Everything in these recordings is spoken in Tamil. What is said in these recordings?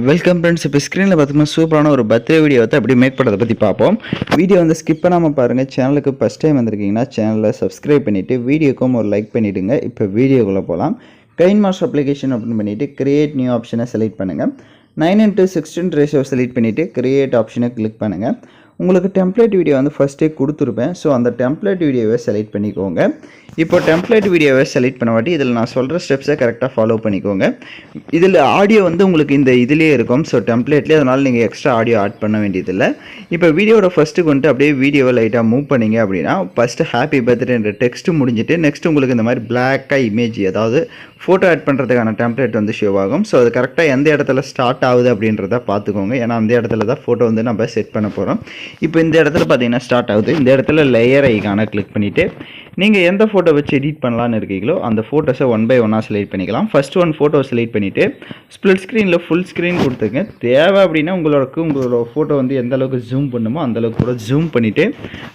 Welcome friends. இப்போ ஸ்க்ரீனில் பார்த்தீங்கன்னா சூப்பரான ஒரு பர்த்டே வீடியோ வந்து அப்படி மேக் பண்ணுறதை பற்றி பார்ப்போம். வீடியோ வந்து ஸ்கிப் பண்ணாமல் பாருங்கள். சேனலுக்கு ஃபஸ்ட் டைம் வந்திருக்கீங்கன்னா சேனலை சப்ஸ்கிரைப் பண்ணிவிட்டு வீடியோக்கும் ஒரு லைக் பண்ணிவிடுங்க. இப்போ வீடியோக்குள்ளே போகலாம். கைன்மாஸ்டர் அப்ளிகேஷன் ஓப்பன் பண்ணிவிட்டு கிரியேட் நியூ ஆப்ஷனை செலக்ட் பண்ணுங்கள். 9:16 ரேஷியோ செலக்ட் பண்ணிவிட்டு கிரியேட் ஆப்ஷனை கிளிக் பண்ணுங்கள். உங்களுக்கு டெம்ப்ளேட் வீடியோ வந்து ஃபஸ்ட்டே கொடுத்துருப்பேன். ஸோ அந்த டெம்ப்ளேட் வீடியோவை செலக்ட் பண்ணிக்கோங்க. இப்போ டெம்ப்ளேட் வீடியோவை செலக்ட் பண்ண வாட்டி இதில் நான் சொல்கிற ஸ்டெப்ஸை கரெக்டாக ஃபாலோ பண்ணிக்கோங்க. இதில் ஆடியோ வந்து உங்களுக்கு இந்த இதிலே இருக்கும். ஸோ டெம்ப்ளேட்லேயே, அதனால் நீங்கள் எக்ஸ்ட்ரா ஆடியோ ஆட் பண்ண வேண்டியதில்லை. இப்போ வீடியோட ஃபஸ்ட்டுக்கு வந்துட்டு அப்படியே வீடியோவை லைட்டாக மூவ் பண்ணிங்க அப்படின்னா ஃபஸ்ட்டு ஹாப்பி பர்த்டேன்ற டெக்ஸ்ட்டு முடிஞ்சிட்டு நெக்ஸ்ட் உங்களுக்கு இந்த மாதிரி பிளாக்காக இமேஜ், அதாவது ஃபோட்டோ ஆட் பண்ணுறதுக்கான டெம்ப்ளேட் வந்து ஷோ ஆகும். ஸோ அது கரெக்டாக எந்த இடத்துல ஸ்டார்ட் ஆகுது அப்படின்றத பார்த்துக்கோங்க. ஏன்னா அந்த இடத்துல தான் ஃபோட்டோ வந்து நம்ம செட் பண்ண போகிறோம். இப்போ இந்த இடத்துல பார்த்தீங்கன்னா ஸ்டார்ட் ஆகுது. இந்த இடத்துல லேயர் ஐகானை கிளிக் பண்ணிவிட்டு நீங்கள் எந்த ஃபோட்டோ வச்சு எடிட் பண்ணலான்னு இருக்கீங்களோ அந்த ஃபோட்டோஸை 1 by 1 செலக்ட் பண்ணிக்கலாம். ஃபஸ்ட் ஒன் ஃபோட்டோ செலக்ட் பண்ணிவிட்டு ஸ்ப்ளிட் ஸ்க்ரீனில் ஃபுல் ஸ்க்ரீன் கொடுத்துருங்க. தேவை அப்படின்னா உங்களோட ஃபோட்டோ வந்து எந்த அளவுக்கு ஜூம் பண்ணுமோ அந்தளவுக்கு கூட ஜூம் பண்ணிவிட்டு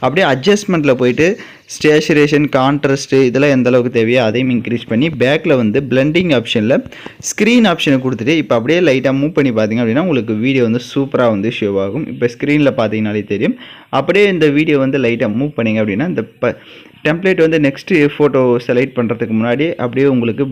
அப்படியே அட்ஜஸ்ட்மெண்ட்டில் போயிட்டு ஸ்டேச்சுரேஷன், கான்ட்ராஸ்ட்டு இதெல்லாம் எந்த அளவுக்கு தேவையோ அதையும் இன்க்ரீஸ் பண்ணி பேக்கில் வந்து பிளெண்டிங் ஆப்ஷனில் ஸ்க்ரீன் ஆப்ஷனை கொடுத்துட்டு இப்போ அப்படியே லைட்டாக மூவ் பண்ணி பார்த்தீங்க அப்படின்னா உங்களுக்கு வீடியோ வந்து சூப்பராக வந்து ஷோ ஆகும். இப்போ ஸ்க்ரீனில் பார்த்தீங்கனாலே தெரியும். அப்படியே இந்த வீடியோ வந்து லைட்டாக மூவ் பண்ணிங்க அப்படின்னா இந்த டெம்ப்ளேட் வந்து நெக்ஸ்ட்டு ஃபோட்டோ செலக்ட் பண்ணுறதுக்கு முன்னாடி அப்படியே உங்களுக்கு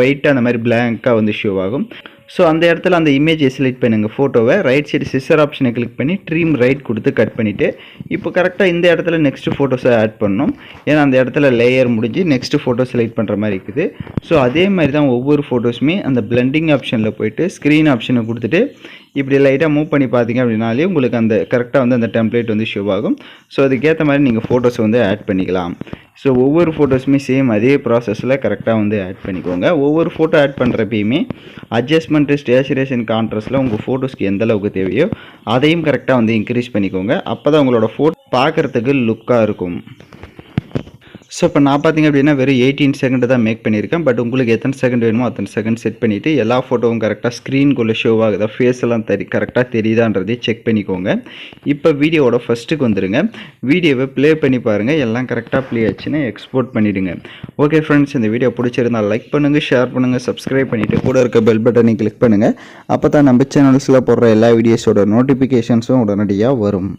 ஒயிட்டாக அந்த மாதிரி பிளாங்காக வந்து ஷோ ஆகும். ஸோ அந்த இடத்துல அந்த இமேஜை செலக்ட் பண்ணுங்கள். ஃபோட்டோவை ரைட் சைடு சிசர் ஆப்ஷனை கிளிக் பண்ணி ட்ரீம் ரைட் கொடுத்து கட் பண்ணிவிட்டு இப்போ கரெக்டாக இந்த இடத்துல நெக்ஸ்ட்டு ஃபோட்டோஸை ஆட் பண்ணணும். ஏன்னா அந்த இடத்துல லேயர் முடிஞ்சு நெக்ஸ்ட்டு ஃபோட்டோ செலக்ட் பண்ணுற மாதிரி இருக்குது. ஸோ அதே மாதிரி தான் ஒவ்வொரு ஃபோட்டோஸுமே அந்த பிளெண்டிங் ஆப்ஷனில் போய்ட்டு ஸ்க்ரீன் ஆப்ஷனை கொடுத்துட்டு இப்படி லைட்டாக மூவ் பண்ணி பார்த்தீங்க அப்படின்னாலே உங்களுக்கு அந்த கரெக்டாக வந்து அந்த டெம்ப்ளேட் வந்து ஷோ ஆகும். ஸோ அதுக்கேற்ற மாதிரி நீங்கள் ஃபோட்டோஸ் வந்து ஆட் பண்ணிக்கலாம். ஸோ ஒவ்வொரு ஃபோட்டோஸுமே சேம் அதே ப்ராசஸில் கரெக்டாக வந்து ஆட் பண்ணிக்கோங்க. ஒவ்வொரு ஃபோட்டோ ஆட் பண்ணுறப்பயுமே அட்ஜஸ்ட்மெண்ட்டு, ஸ்டேச்சுரேஷன், கான்ட்ராஸ்ட்டில் உங்கள் ஃபோட்டோஸ்க்கு எந்த அளவுக்கு தேவையோ அதையும் கரெக்டாக வந்து இன்க்ரீஸ் பண்ணிக்கோங்க. அப்போ தான் உங்களோட ஃபோட்டோ பார்க்குறதுக்கு லுக்காக இருக்கும். ஸோ இப்போ நான் பார்த்தீங்க அப்படின்னா வெறும் 18 செகண்ட் தான் மேக் பண்ணியிருக்கேன். பட் உங்களுக்கு எத்தனை செகண்ட் வேணுமோ அத்தனை செகண்ட் செட் பண்ணிவிட்டு எல்லா ஃபோட்டோவும் கரெக்டாக ஸ்க்ரீனுக்குள்ளே ஷோ ஆகுதா, ஃபேஸ் எல்லாம் கரெக்டாக தெரியுதான்றதே செக் பண்ணிக்கோங்க. இப்போ வீடியோவோட ஃபஸ்ட்டுக்கு வந்துடுங்க. வீடியோவை ப்ளே பண்ணி பாருங்கள். எல்லாம் கரெக்டாக ப்ளே ஆச்சுன்னா எக்ஸ்போர்ட் பண்ணிவிடுங்க. ஓகே ஃப்ரெண்ட்ஸ், இந்த வீடியோ பிடிச்சிருந்தால் லைக் பண்ணுங்கள், ஷேர் பண்ணுங்கள், சப்ஸ்கிரைப் பண்ணிவிட்டு கூட இருக்க பெல் பட்டனை கிளிக் பண்ணுங்கள். அப்போ தான் நம்ம சேனல்ஸில் போடுற எல்லா வீடியோஸோட நோட்டிஃபிகேஷன்ஸும் உடனடியாக வரும்.